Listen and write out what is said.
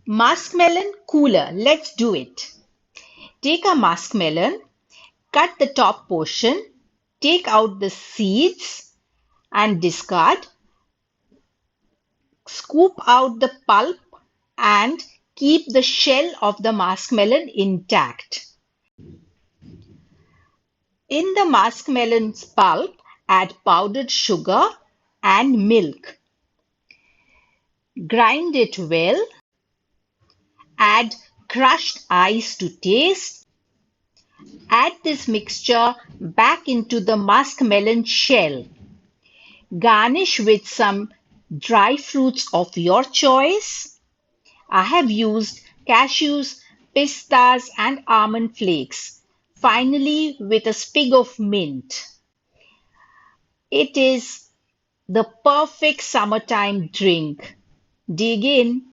Muskmelon cooler. Let's do it. Take a muskmelon, cut the top portion, take out the seeds and discard. Scoop out the pulp and keep the shell of the muskmelon intact. In the muskmelon's pulp, add powdered sugar and milk. Grind it well. Add crushed ice to taste. Add this mixture back into the muskmelon shell. Garnish with some dry fruits of your choice. I have used cashews, pistas, and almond flakes. Finally, with a sprig of mint. It is the perfect summertime drink. Dig in.